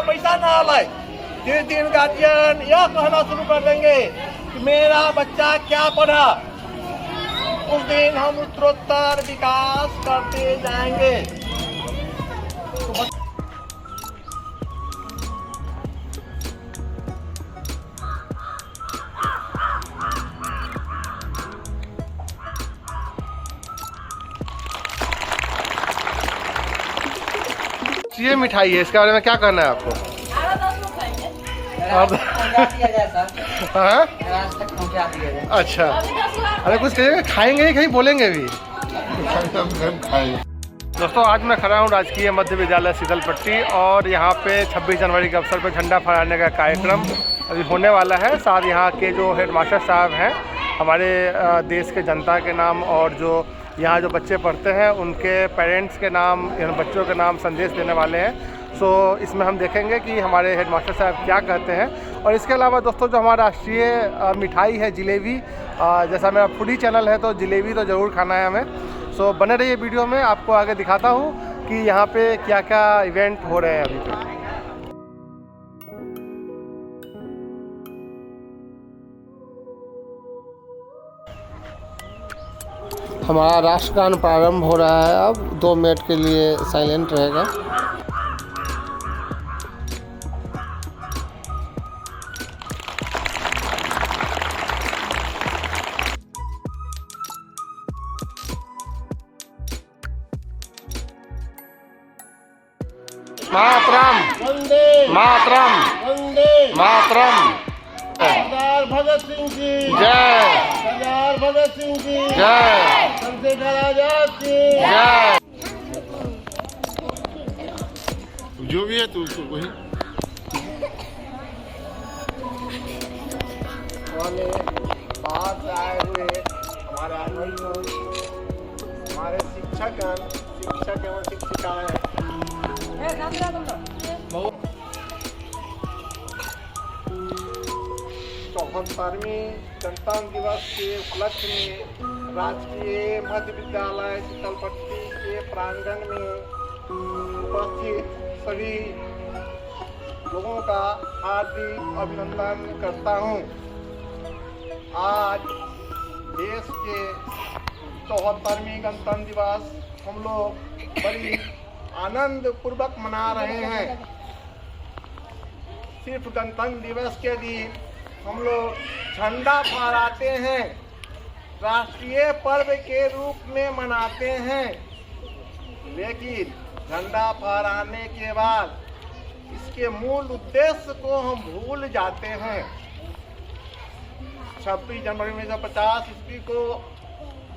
पैसा ना लाए, जिस दिन गार्जियन यह कहना शुरू कर देंगे कि मेरा बच्चा क्या पढ़ा, उस दिन हम उत्तरोत्तर विकास करते जाएंगे। ये मिठाई है, इसके बारे में क्या कहना है आपको? हाँ? अच्छा, अरे कुछ कहिएगा, खाएंगे कहीं बोलेंगे भी? दोस्तों आज मैं खड़ा हूँ राजकीय मध्य विद्यालय शीतलपट्टी और यहाँ पे 26 जनवरी के अवसर पर झंडा फहराने का कार्यक्रम अभी होने वाला है। साथ यहाँ के जो हेडमास्टर साहब हैं हमारे देश के जनता के नाम और जो यहाँ जो बच्चे पढ़ते हैं उनके पेरेंट्स के नाम, बच्चों के नाम संदेश देने वाले हैं। सो इसमें हम देखेंगे कि हमारे हेडमास्टर साहब क्या कहते हैं। और इसके अलावा दोस्तों जो हमारा राष्ट्रीय मिठाई है जिलेबी, जैसा मेरा फूडी चैनल है तो जिलेबी तो ज़रूर खाना है हमें। सो बने रहिए वीडियो में, आपको आगे दिखाता हूँ कि यहाँ पे क्या क्या इवेंट हो रहे हैं अभी पे। हमारा राष्ट्रगान प्रारंभ हो रहा है। अब 2 मिनट के लिए साइलेंट रहेगा। मातरम वंदे मातरम वंदे मातरम। सरदार भगत सिंह की जय, सरदार भगत सिंह की जय, चंद्रशेखर आजाद की जय। जो भी है तो उसको वही बाहर से आए हुए हमारे आदमी, हमारे शिक्षक एवं शिक्षिकाएं 74वीं गणतंत्र दिवस के उपलक्ष्य में राजकीय मध्य विद्यालय शीतलपट्टी के प्रांगण में उपस्थित सभी लोगों का हार्दिक अभिनंदन करता हूं। आज देश के 74वीं गणतंत्र दिवस हम लोग बड़ी आनंद पूर्वक मना रहे हैं। सिर्फ गणतंत्र दिवस के दिन हम लोग झंडा फहराते हैं, राष्ट्रीय पर्व के रूप में मनाते हैं, लेकिन झंडा फहराने के बाद इसके मूल उद्देश्य को हम भूल जाते हैं। 26 जनवरी 1950 ईस्वी को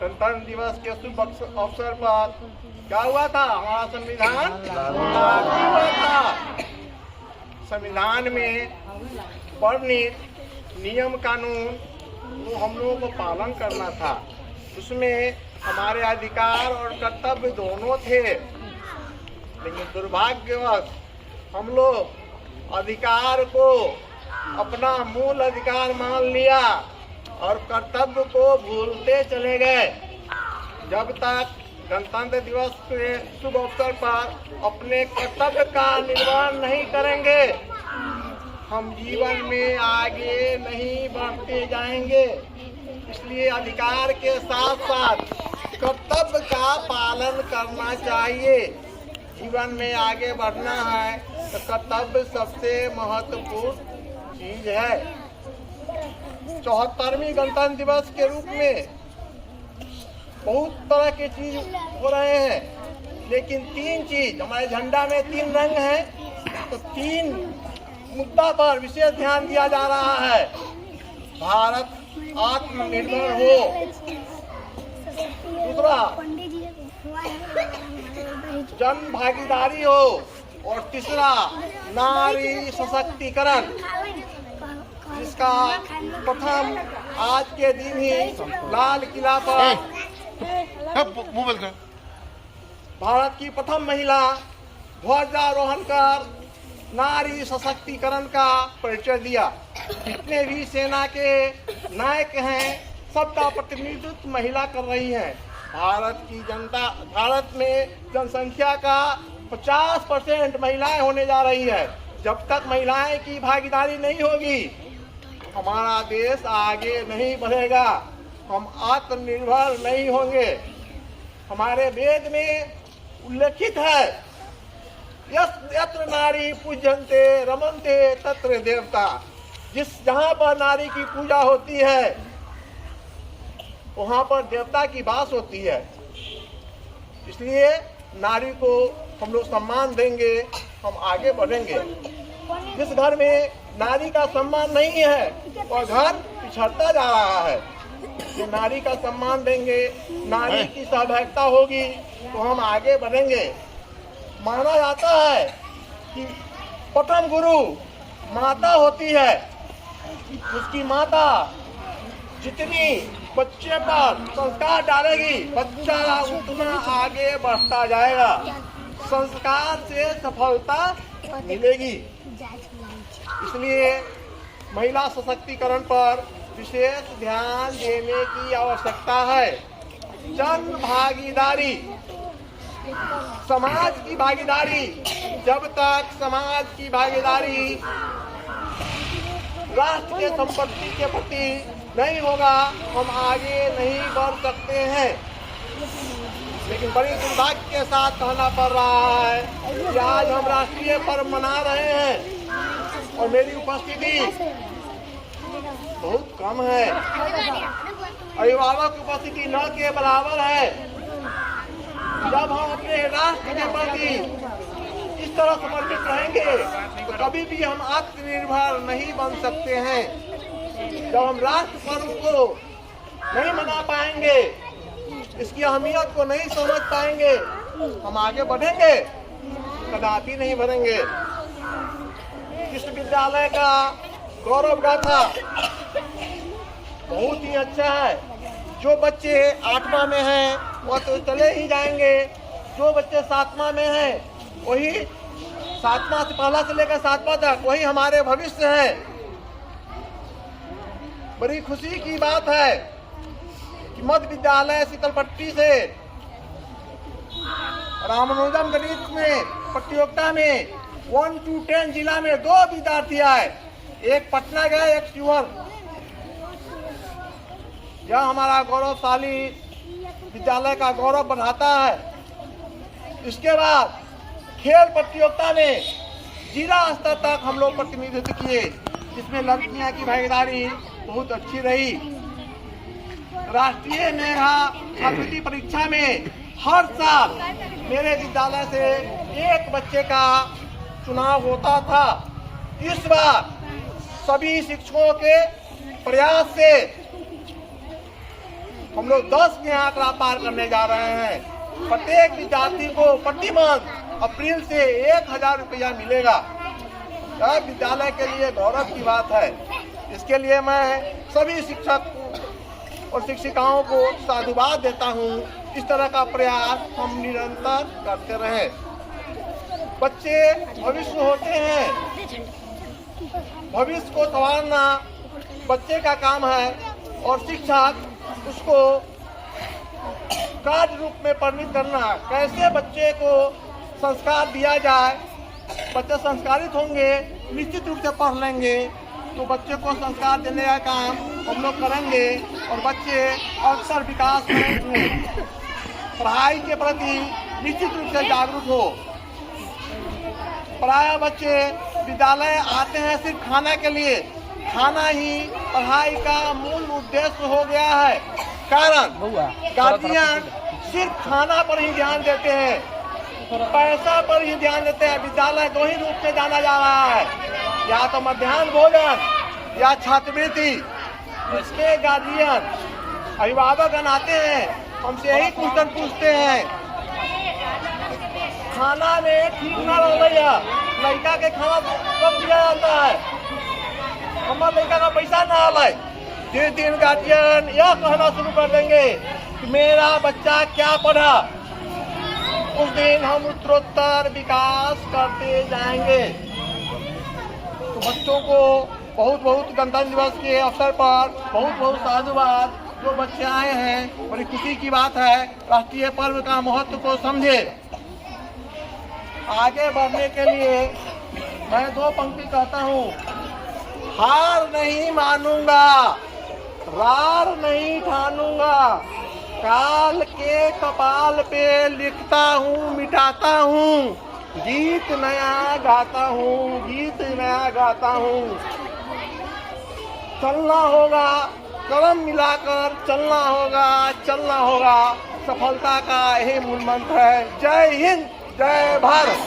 गणतंत्र दिवस के शुभ अवसर पर क्या हुआ था? हमारा संविधान लागू हुआ था। संविधान में वर्णित नियम कानून को हम लोगों को पालन करना था। उसमें हमारे अधिकार और कर्तव्य दोनों थे, लेकिन दुर्भाग्यवश हम लोग अधिकार को अपना मूल अधिकार मान लिया और कर्तव्य को भूलते चले गए। जब तक गणतंत्र दिवस के शुभ अवसर पर अपने कर्तव्य का निर्वहन नहीं करेंगे, हम जीवन में आगे नहीं बढ़ते जाएंगे। इसलिए अधिकार के साथ साथ कर्तव्य का पालन करना चाहिए। जीवन में आगे बढ़ना है तो कर्तव्य सबसे महत्वपूर्ण चीज है। 74वीं गणतंत्र दिवस के रूप में बहुत तरह के चीज हो रहे हैं, लेकिन 3 चीज, हमारे झंडा में 3 रंग हैं, तो 3 मुद्दा पर विशेष ध्यान दिया जा रहा है। भारत आत्मनिर्भर हो, दूसरा जन भागीदारी हो, और तीसरा नारी सशक्तिकरण, जिसका प्रथम आज के दिन ही लाल किला पर भारत की प्रथम महिला ध्वजारोहण कर नारी सशक्तिकरण का परिचय दिया। जितने भी सेना के नायक हैं सबका प्रतिनिधित्व महिला कर रही है। भारत में जनसंख्या का 50% महिलाएं होने जा रही है। जब तक महिलाएं की भागीदारी नहीं होगी हमारा देश आगे नहीं बढ़ेगा, हम आत्मनिर्भर नहीं होंगे। हमारे वेद में उल्लेखित है, यत्र नारी पूजन्ते रमन्ते तत्र देवता। जहाँ पर नारी की पूजा होती है वहाँ पर देवता की वास होती है। इसलिए नारी को हम लोग सम्मान देंगे, हम आगे बढ़ेंगे। जिस घर में नारी का सम्मान नहीं है वह घर पिछड़ता जा रहा है। ये नारी का सम्मान देंगे, नारी की सहभागिता होगी तो हम आगे बढ़ेंगे। माना जाता है कि प्रथम गुरु माता होती है। उसकी माता जितनी बच्चे पर संस्कार डालेगी बच्चा उतना आगे बढ़ता जाएगा। संस्कार से सफलता मिलेगी। इसलिए महिला सशक्तिकरण पर विशेष ध्यान देने की आवश्यकता है। जन भागीदारी, समाज की भागीदारी, जब तक समाज की भागीदारी राष्ट्र के संपत्ति के प्रति नहीं होगा हम आगे नहीं बढ़ सकते हैं। लेकिन बड़ी दुर्भाग्य के साथ कहना पड़ रहा है कि आज हम राष्ट्रीय पर्व मना रहे हैं और मेरी उपस्थिति बहुत कम है। अभिभावक की उपस्थिति न के बराबर है। जब हम अपने राष्ट्र के प्रति इस तरह समर्पित रहेंगे तो कभी भी हम आत्मनिर्भर नहीं बन सकते हैं। जब हम राष्ट्र पर्व को नहीं मना पाएंगे, इसकी अहमियत को नहीं समझ पाएंगे, हम आगे बढ़ेंगे कदापि नहीं बढ़ेंगे। इस विद्यालय का गौरव गाथा बहुत ही अच्छा है। जो बच्चे 8वां में हैं वह तो चले ही जाएंगे, जो बच्चे 7वां में हैं वही 7वां से पहला से लेकर 7वां तक वही हमारे भविष्य है। बड़ी खुशी की बात है कि मध्य विद्यालय शीतलपट्टी से रामानुजम गणित में प्रतियोगिता में 1 to 10 जिला में 2 विद्यार्थी आए, एक पटना गए, एक शिवहर। यह हमारा गौरवशाली विद्यालय का गौरव बढ़ाता है। इसके बाद खेल प्रतियोगिता में जिला स्तर तक हम लोग प्रतिनिधित्व किए, जिसमें लड़कियां की भागीदारी बहुत अच्छी रही। राष्ट्रीय मेधा छात्रवृत्ति परीक्षा में हर साल मेरे विद्यालय से एक बच्चे का चुनाव होता था। इस बार सभी शिक्षकों के प्रयास से हम लोग 10 के आंकड़ा पार करने जा रहे हैं। प्रत्येक विद्यार्थी को प्रति माह अप्रैल से 1000 रुपया मिलेगा। यह विद्यालय के लिए गौरव की बात है। इसके लिए मैं सभी शिक्षक और शिक्षिकाओं को साधुवाद देता हूँ। इस तरह का प्रयास हम निरंतर करते रहें। बच्चे भविष्य होते हैं, भविष्य को संवारना बच्चे का काम है और शिक्षक उसको कार्य रूप में परिणित करना। कैसे बच्चे को संस्कार दिया जाए, बच्चे संस्कारित होंगे, निश्चित रूप से पढ़ लेंगे, तो बच्चे को संस्कार देने का काम हम लोग करेंगे और बच्चे अक्सर विकास करेंगे। पढ़ाई के प्रति निश्चित रूप से जागरूक हो। प्रायः बच्चे विद्यालय आते हैं सिर्फ खाना के लिए। खाना ही पढ़ाई का मूल उद्देश्य हो गया है। कारण गार्जियन सिर्फ खाना पर ही ध्यान देते हैं, पैसा पर ही ध्यान देते हैं। विद्यालय 2 ही रूप में जाना जा रहा है, या तो मध्याह्न भोजन या छात्रवृत्ति। इसके गार्जियन अभिभावक आते हैं, हमसे यही क्वेश्चन पूछते हैं, खाना में ठीक न रहा, लड़का के खाना कब दिया जाता है, हमारे लड़का का पैसा न आए। जिस दिन गार्जियन यह कहना शुरू कर देंगे कि मेरा बच्चा क्या पढ़ा, उस दिन हम उत्तरोत्तर विकास करते जाएंगे। तो बच्चों को बहुत बहुत गणतंत्र दिवस के अवसर पर बहुत बहुत साधुवाद। जो बच्चे आए हैं बड़ी खुशी की बात है, राष्ट्रीय पर्व का महत्व को समझे। आगे बढ़ने के लिए मैं 2 पंक्ति कहता हूँ। हार नहीं मानूंगा, रार नहीं ठानूंगा, काल के कपाल पे लिखता हूँ मिटाता हूँ, गीत नया गाता हूँ, गीत नया गाता हूँ। चलना होगा, कदम मिलाकर चलना होगा, सफलता का यही मूल मंत्र है। जय हिंद, जय भारत।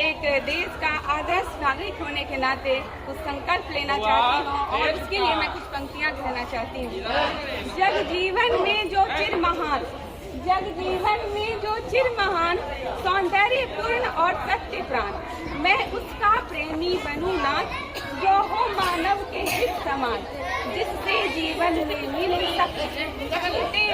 एक देश का आदर्श नागरिक होने के नाते कुछ संकल्प लेना चाहती हूँ और उसके लिए मैं कुछ पंक्तियाँ कहना चाहती हूँ। जग जीवन में जो चिर महान सौंदर्यपूर्ण और सत्य प्राण, मैं उसका प्रेमी बनूं ना, जो हो मानव के हित समान, जिससे जीवन में मिल सकते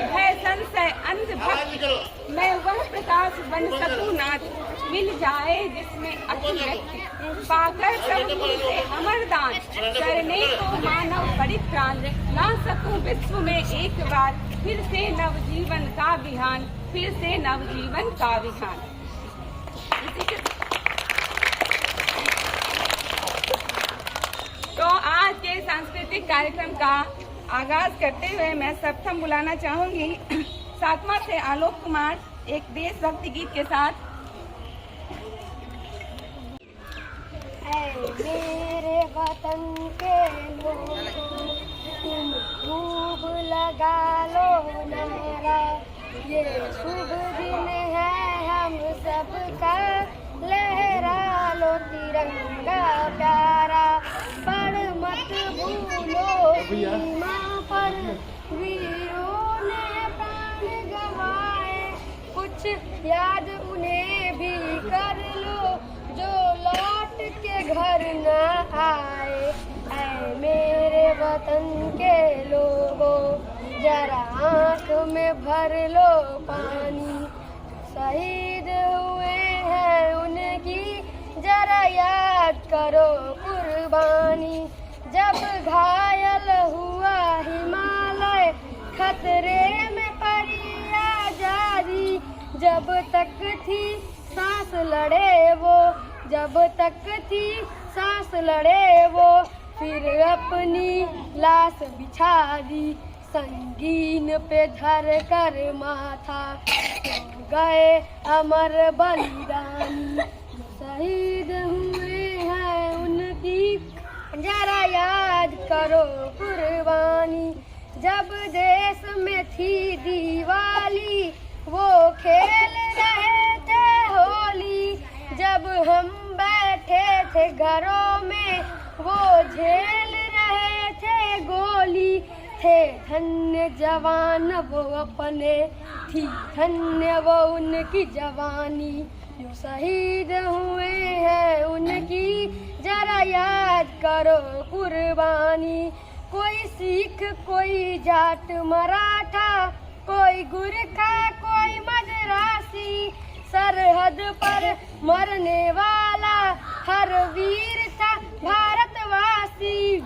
भय संशय अंधभक्त, मैं वह प्रकाश बन सकूं नाथ, मिल जाए जिसमें अभिव्यक्ति, पाकर प्रभु से अमरदान, करने को मानव परित्राण, ला सकूं विश्व में एक बार फिर से नवजीवन का विहान, फिर से नवजीवन का विहान। तो आज के सांस्कृतिक कार्यक्रम का आगाज करते हुए मैं सर्वप्रथम बुलाना चाहूंगी 7वां से आलोक कुमार एक देशभक्ति गीत के साथ। मेरे वतन के लोगों, तुम खूब लगा लो नारा, ये शुभ दिन है हम सबका, लहरा लो तिरंगा प्यारा, पर मत भूलो सीमा पर वीरों ने प्राण गंवाए, कुछ याद उन्हें भी कर लो जो लौट के घर न आए। ऐ मेरे वतन के लोगों, जरा आँख में भर लो पानी, शहीद हुए हैं उनकी जरा याद करो कुर्बानी। जब घायल हुआ हिमालय, खतरे में पड़ी आजादी, जब तक थी सांस लड़े वो, जब तक थी सांस लड़े वो, फिर अपनी लाश बिछा दी, संगीन पे धर कर माथा, गए अमर बलिदानी, शहीद हुए हैं उनकी जरा याद करो कुर्बानी। जब देश में थी दिवाली, वो खेल रहे थे होली, जब हम बैठे थे घरों में, वो झेल रहे थे गोली, थे धन्य जवान वो अपने, थी धन्य वो उनकी जवानी, जो शहीद हुए हैं उनकी जरा याद करो कुर्बानी। कोई सिख, कोई जाट मराठा, कोई गुरखा, कोई मद्रासी, सरहद पर मरने वाला हर वीर था भारतवासी,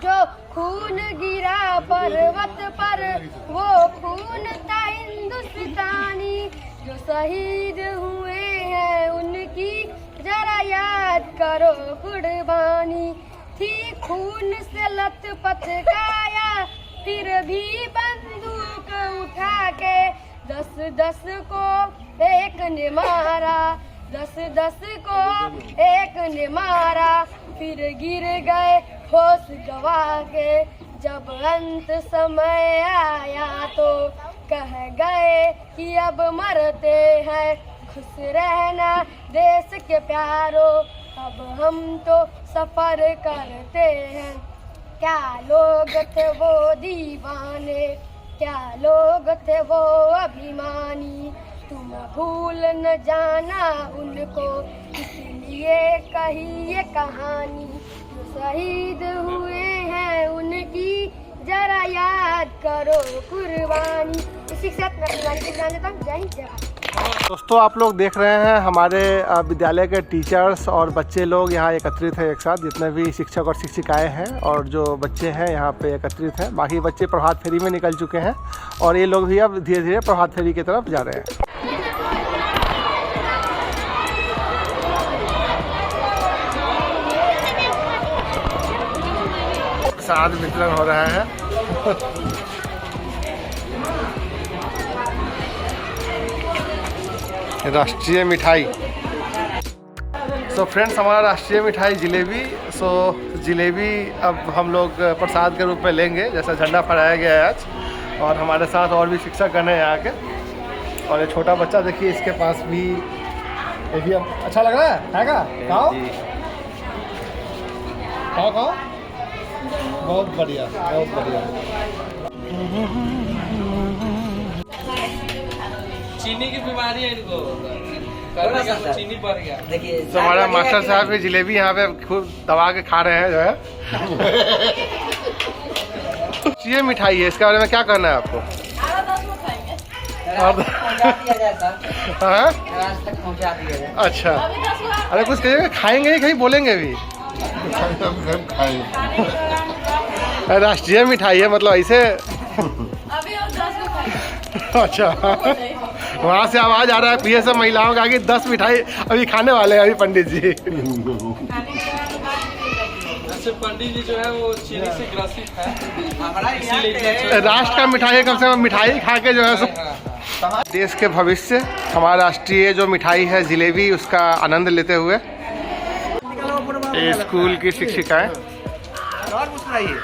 जो खून गिरा पर्वत पर वो खून था हिंदुस्तानी, जो शहीद हुए हैं उनकी जरा याद करो कुर्बानी। थी खून से लथपथ काया, फिर भी बंदूक उठा के 10-10 को एक ने मारा, 10-10 को एक ने मारा, फिर गिर गए होश गवा के। जब अंत समय आया तो कह गए कि अब मरते हैं, खुश रहना देश के प्यारो, अब हम तो सफर करते हैं। क्या लोग थे वो दीवाने, क्या लोग थे वो अभिमानी, तुम भूल न जाना उनको, इसलिए कही ये कहानी। जो शहीद हुए हैं उनकी जरा याद करो कुर्बानी। इसी के साथ मैं अपनी वाणी को जान लेता हूँ। जय हिंद, जय भारत। दोस्तों आप लोग देख रहे हैं हमारे विद्यालय के टीचर्स और बच्चे लोग यहाँ एकत्रित हैं एक साथ, जितने भी शिक्षक और शिक्षिकाएं हैं और जो बच्चे हैं यहाँ पे एकत्रित हैं। बाकी बच्चे प्रभात फेरी में निकल चुके हैं और ये लोग भी अब धीरे धीरे प्रभात फेरी की तरफ जा रहे हैं। प्रसाद वितरण हो रहा है। राष्ट्रीय मिठाई। सो फ्रेंड्स, हमारा राष्ट्रीय मिठाई जिलेबी। सो जिलेबी अब हम लोग प्रसाद के रूप में लेंगे, जैसा झंडा फहराया गया है आज। और हमारे साथ और भी शिक्षकगण हैं यहाँ के। और ये छोटा बच्चा देखिए, इसके पास भी ये भी अच्छा लग रहा है। खाएगा? खाओ खाओ खाओ। बहुत बढ़िया, बहुत बढ़िया। चीनी की बीमारी है इनको, चीनी बढ़ गया। देखिए तो हमारा मास्टर साहब भी जिलेबी यहाँ पे खूब दबा के खा रहे हैं जो है। ये मिठाई है, इसके बारे में क्या करना है आपको? अच्छा, अरे कुछ कहिए, खाएंगे ही कहीं बोलेंगे भी? राष्ट्रीय मिठाई है मतलब ऐसे? अच्छा, वहाँ से आवाज आ रहा है पीछे से महिलाओं का कि 10 मिठाई अभी खाने वाले हैं अभी पंडित जी। पंडित जी जो है वो चीनी से ग्रसित है। राष्ट्र का मिठाई है, कम से कम मिठाई खा के जो है देश के भविष्य, हमारा राष्ट्रीय जो मिठाई है जिलेबी, उसका आनंद लेते हुए स्कूल की शिक्षिकाएं। और कुछ नहीं है।